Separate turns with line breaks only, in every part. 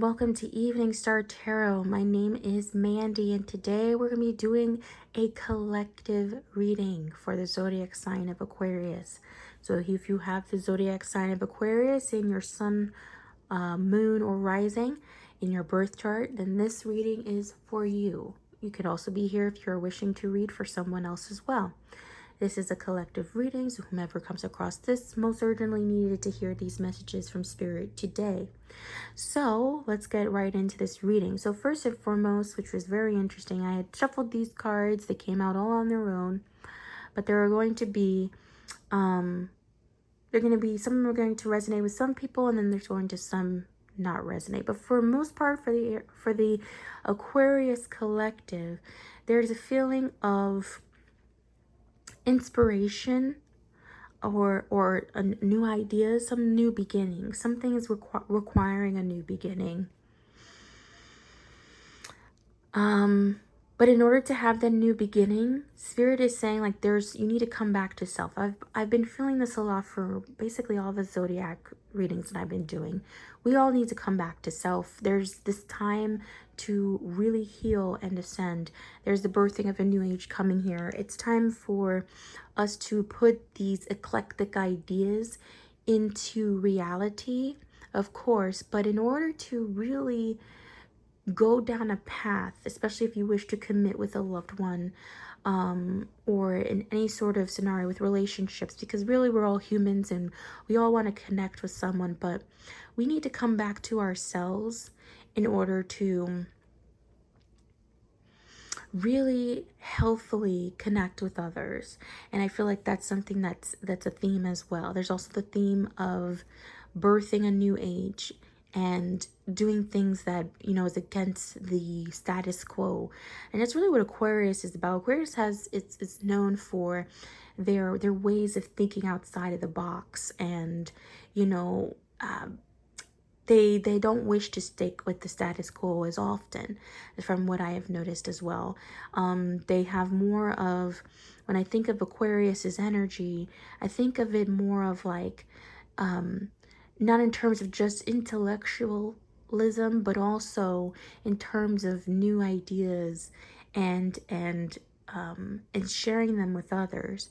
welcome to Evening Star Tarot. My name is Mandy, and today we're going to be doing a collective reading for the zodiac sign of Aquarius. So if you have the zodiac sign of Aquarius in your sun, moon, or rising in your birth chart, then this reading is for you. You could also be here if you're wishing to read for someone else as well. This is a collective reading, so whomever comes across this most urgently needed to hear these messages from Spirit today. So let's get right into this reading. So first and foremost, which was very interesting, I had shuffled these cards. They came out all on their own, but there are going to be, some of them are going to resonate with some people, and then there's going to some not resonate. But for the most part, for the Aquarius collective, there's a feeling of inspiration or a new idea, some new beginning. Something is requiring a new beginning. But in order to have that new beginning, Spirit is saying like you need to come back to self. I've been feeling this a lot for basically all the zodiac readings that I've been doing. We all need to come back to self. There's this time to really heal and ascend. There's the birthing of a new age coming here. It's time for us to put these eclectic ideas into reality, of course, but in order to really go down a path, especially if you wish to commit with a loved one, or in any sort of scenario with relationships, because really we're all humans and we all want to connect with someone, but we need to come back to ourselves in order to really healthfully connect with others. And I feel like that's something that's a theme as well. There's also the theme of birthing a new age and doing things that, you know, is against the status quo. And that's really what Aquarius is about. Aquarius it's known for their ways of thinking outside of the box, and you know, they don't wish to stick with the status quo as often, from what I have noticed as well. They have more of, when I think of Aquarius's energy, I think of it more of like, not in terms of just intellectualism, but also in terms of new ideas and sharing them with others,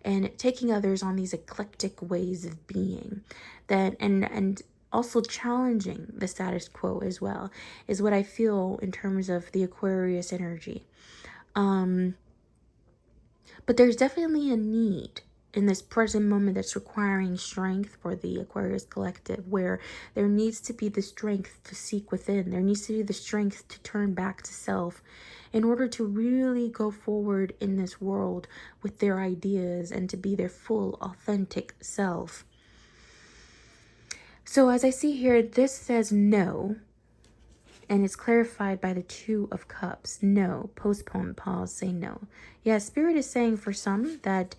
and taking others on these eclectic ways of being, that and also challenging the status quo as well, is what I feel in terms of the Aquarius energy. But there's definitely a need in this present moment that's requiring strength for the Aquarius collective, where there needs to be the strength to seek within. There needs to be the strength to turn back to self in order to really go forward in this world with their ideas and to be their full, authentic self. So as I see here, this says no, and it's clarified by the Two of Cups. No, postpone, pause, say no. Yeah, Spirit is saying for some that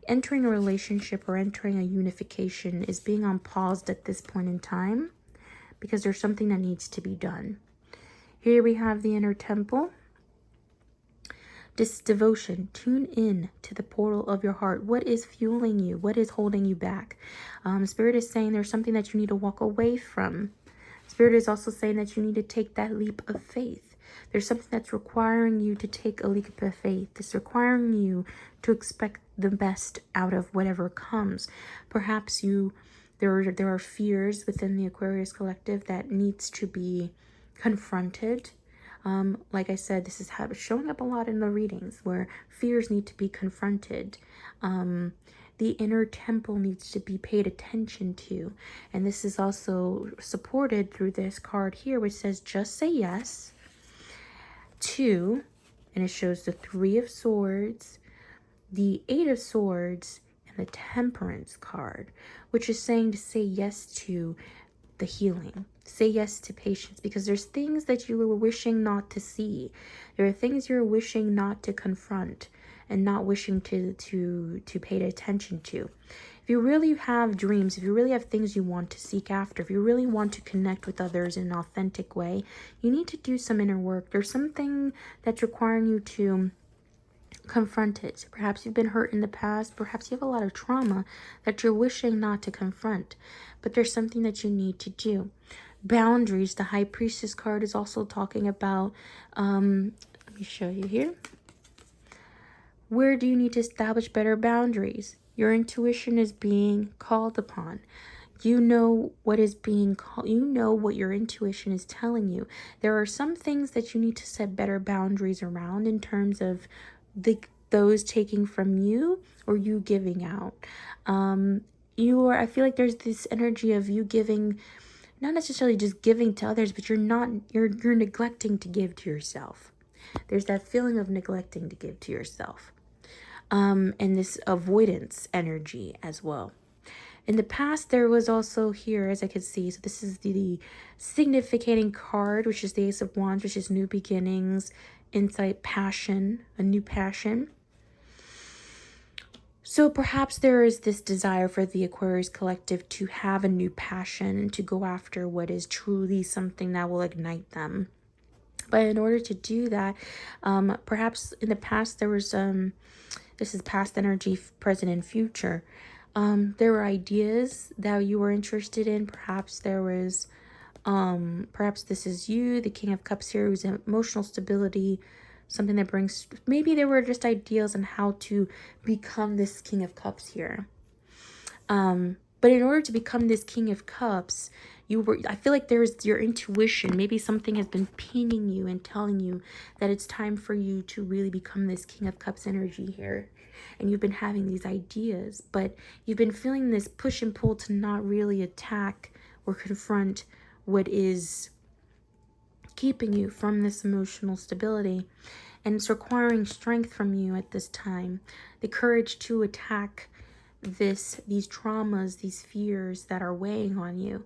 entering a relationship or entering a unification is being on pause at this point in time, because there's something that needs to be done. Here we have the inner temple. This devotion, tune in to the portal of your heart. What is fueling you? What is holding you back? Spirit is saying there's something that you need to walk away from. Spirit is also saying that you need to take that leap of faith. There's something that's requiring you to take a leap of faith. It's requiring you to expect the best out of whatever comes. Perhaps there are fears within the Aquarius collective that needs to be confronted. Like I said, this is showing up a lot in the readings, where fears need to be confronted. The inner temple needs to be paid attention to. And this is also supported through this card here, which says, just say yes. 2, and it shows the 3 of Swords, the 8 of Swords, and the Temperance card, which is saying to say yes to the healing. Say yes to patience, because there's things that you were wishing not to see. There are things you're wishing not to confront and not wishing to pay attention to. If you really have dreams, if you really have things you want to seek after, if you really want to connect with others in an authentic way, you need to do some inner work. There's something that's requiring you to confront it. Perhaps you've been hurt in the past. Perhaps you have a lot of trauma that you're wishing not to confront, but there's something that you need to do. boundaries. The High Priestess card is also talking about, let me show you here. Where do you need to establish better boundaries? Your intuition is being called upon. You know what is being called. You know what your intuition is telling you. There are some things that you need to set better boundaries around in terms of those taking from you or you giving out. I feel like there's this energy of you giving, not necessarily just giving to others, but you're neglecting to give to yourself. There's that feeling of neglecting to give to yourself. And this avoidance energy as well. In the past, there was also here, as I could see, so this is the significating card, which is the Ace of Wands, which is new beginnings, insight, passion, a new passion. So perhaps there is this desire for the Aquarius collective to have a new passion and to go after what is truly something that will ignite them. But in order to do that, perhaps in the past there was, this is past energy, present and future. There were ideas that you were interested in. Perhaps there was, perhaps this is you, the King of Cups here, who's emotional stability, something that brings, maybe there were just ideas on how to become this King of Cups here. But in order to become this King of Cups, I feel like there's your intuition. Maybe something has been pinging you and telling you that it's time for you to really become this King of Cups energy here. And you've been having these ideas, but you've been feeling this push and pull to not really attack or confront what is keeping you from this emotional stability. And it's requiring strength from you at this time. The courage to attack these traumas, these fears that are weighing on you.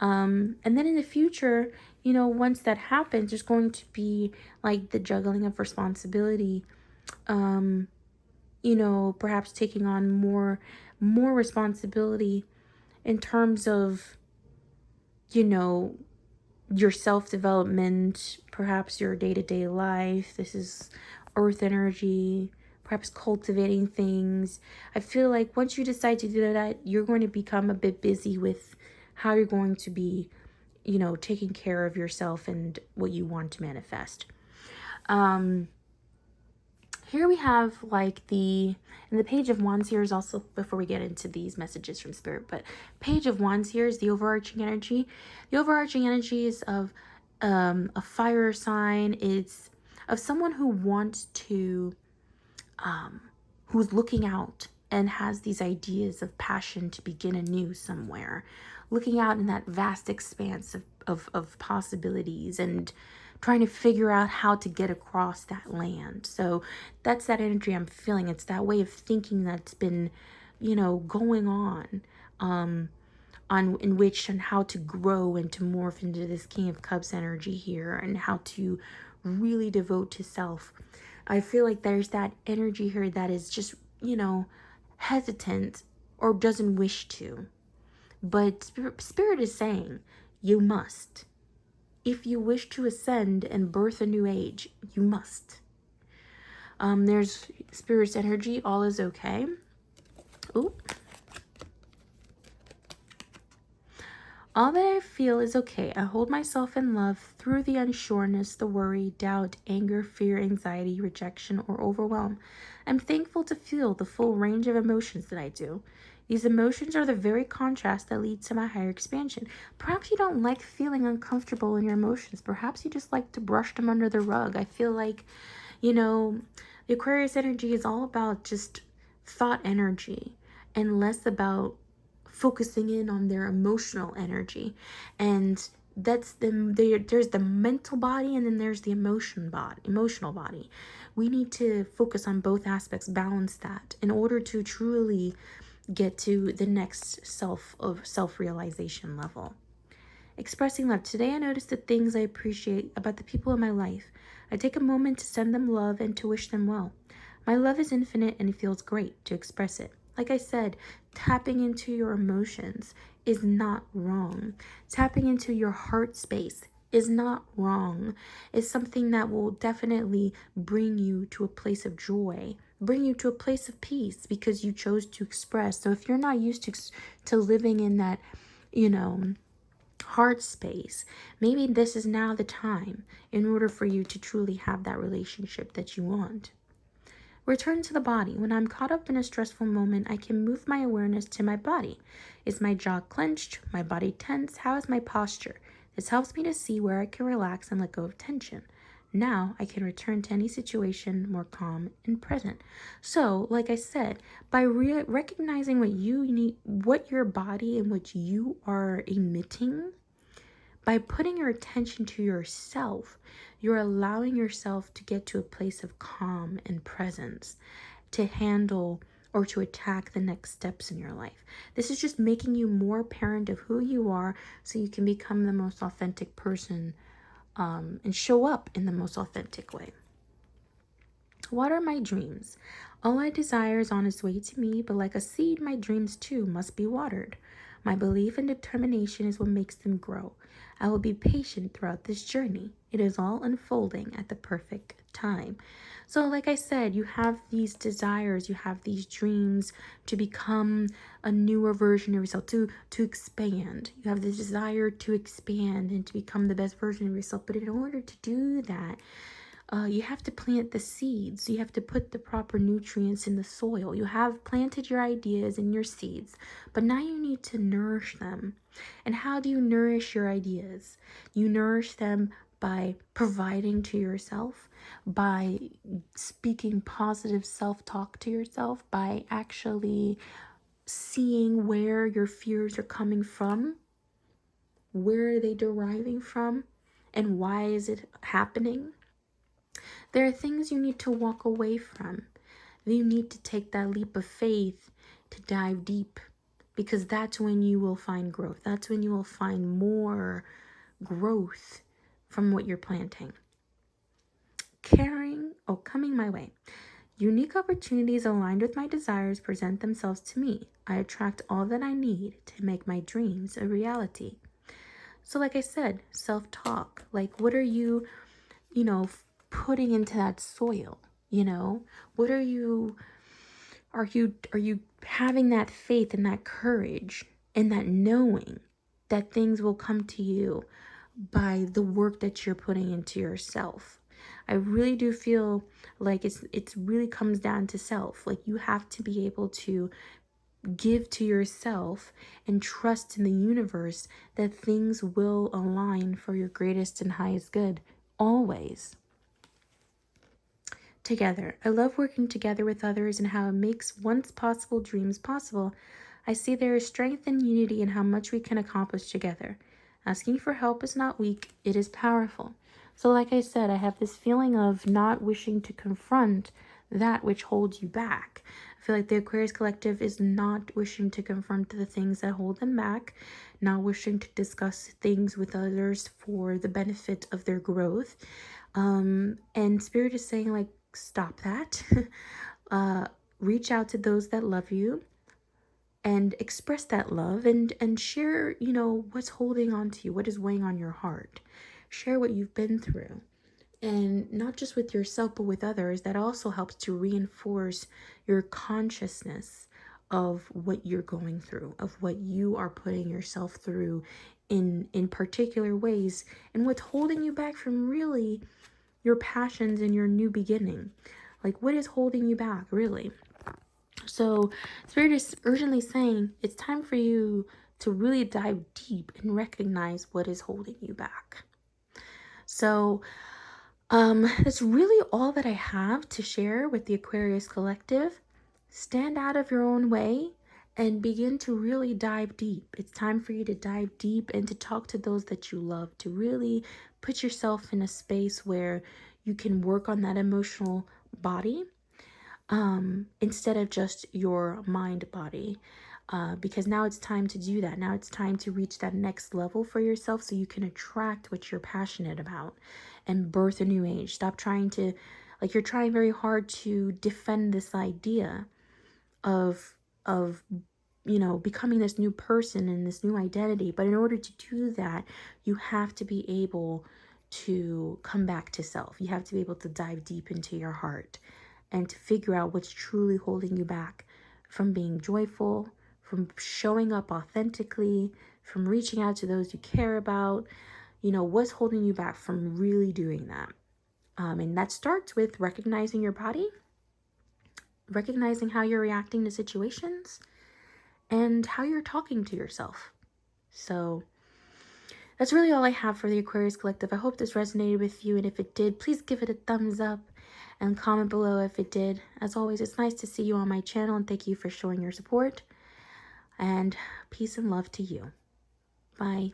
And then in the future, once that happens, there's going to be like the juggling of responsibility. Perhaps taking on more responsibility in terms of, your self-development, perhaps your day-to-day life. This is earth energy, perhaps cultivating things. I feel like once you decide to do that, you're going to become a bit busy with how you're going to be, taking care of yourself and what you want to manifest. Here we have like and the Page of Wands here is also, before we get into these messages from Spirit, but Page of Wands here is the overarching energy. The overarching energy is of a fire sign. It's of someone who wants to, who's looking out and has these ideas of passion to begin anew somewhere, looking out in that vast expanse of possibilities and trying to figure out how to get across that land. So that's that energy I'm feeling. It's that way of thinking that's been, going on in which and how to grow and to morph into this King of Cups energy here and how to really devote to self. I feel like there's that energy here that is just, hesitant or doesn't wish to. But Spirit is saying you must. If you wish to ascend and birth a new age, you must. There's Spirit's energy. All is okay. Ooh. All that I feel is okay. I hold myself in love through the unsureness, the worry, doubt, anger, fear, anxiety, rejection, or overwhelm. I'm thankful to feel the full range of emotions that I do. These emotions are the very contrast that leads to my higher expansion. Perhaps you don't like feeling uncomfortable in your emotions. Perhaps you just like to brush them under the rug. I feel like, the Aquarius energy is all about just thought energy and less about focusing in on their emotional energy. And there's the mental body and then there's the emotional body. We need to focus on both aspects, balance that in order to truly get to the next self-realization level. Expressing love. Today I notice the things I appreciate about the people in my life. I take a moment to send them love and to wish them well. My love is infinite and it feels great to express it. Like I said, tapping into your emotions is not wrong. Tapping into your heart space is not wrong. It's something that will definitely bring you to a place of joy, bring you to a place of peace because you chose to express. So if you're not used to living in that, heart space, maybe this is now the time in order for you to truly have that relationship that you want. Return to the body. When I'm caught up in a stressful moment, I can move my awareness to my body. Is my jaw clenched? My body tense? How is my posture? This helps me to see where I can relax and let go of tension. Now I can return to any situation more calm and present. So, like I said, by recognizing what you need, what your body and what you are emitting, by putting your attention to yourself, you're allowing yourself to get to a place of calm and presence to handle or to attack the next steps in your life. This is just making you more apparent of who you are so you can become the most authentic person and show up in the most authentic way. What are my dreams? All I desire is on its way to me, but like a seed, my dreams too must be watered. My belief and determination is what makes them grow. I will be patient throughout this journey. It is all unfolding at the perfect time. So, like I said, you have these desires, you have these dreams to become a newer version of yourself, to expand. You have the desire to expand and to become the best version of yourself. But in order to do that, you have to plant the seeds. You have to put the proper nutrients in the soil. You have planted your ideas and your seeds, but now you need to nourish them. And how do you nourish your ideas? You nourish them by providing to yourself, by speaking positive self-talk to yourself, by actually seeing where your fears are coming from, where are they deriving from, and why is it happening? There are things you need to walk away from. You need to take that leap of faith to dive deep, because that's when you will find growth. That's when you will find more growth from what you're planting. Coming my way. Unique opportunities aligned with my desires present themselves to me. I attract all that I need to make my dreams a reality. So like I said, self-talk. Like, what are you, putting into that soil? What are you having that faith and that courage and that knowing that things will come to you by the work that you're putting into yourself? I really do feel like it's really comes down to self. Like, you have to be able to give to yourself and trust in the universe that things will align for your greatest and highest good always. Together. I love working together with others and how it makes once possible dreams possible. I see there is strength and unity in how much we can accomplish together. Asking for help is not weak, it is powerful. So like I said, I have this feeling of not wishing to confront that which holds you back. I feel like the Aquarius collective is not wishing to confront the things that hold them back, not wishing to discuss things with others for the benefit of their growth. And Spirit is saying, like, stop that. Reach out to those that love you and express that love and share, what's holding on to you, what is weighing on your heart. Share what you've been through. And not just with yourself, but with others. That also helps to reinforce your consciousness of what you're going through, of what you are putting yourself through in particular ways, and what's holding you back from really your passions and your new beginning. Like, what is holding you back, really? So Spirit is urgently saying it's time for you to really dive deep and recognize what is holding you back. So that's really all that I have to share with the Aquarius collective. Stand out of your own way and begin to really dive deep. It's time for you to dive deep and to talk to those that you love, to really put yourself in a space where you can work on that emotional body instead of just your mind body. Because now it's time to do that. Now it's time to reach that next level for yourself so you can attract what you're passionate about and birth a new age. Stop trying to, like, you're trying very hard to defend this idea of becoming this new person and this new identity. But in order to do that, you have to be able to come back to self. You have to be able to dive deep into your heart and to figure out what's truly holding you back from being joyful, from showing up authentically, from reaching out to those you care about. You know, what's holding you back from really doing that? And that starts with recognizing your body, recognizing how you're reacting to situations, and how you're talking to yourself. So that's really all I have for the Aquarius Collective. I hope this resonated with you, and if it did, please give it a thumbs up and comment below if it did. As always, it's nice to see you on my channel, and thank you for showing your support. And peace and love to you. Bye.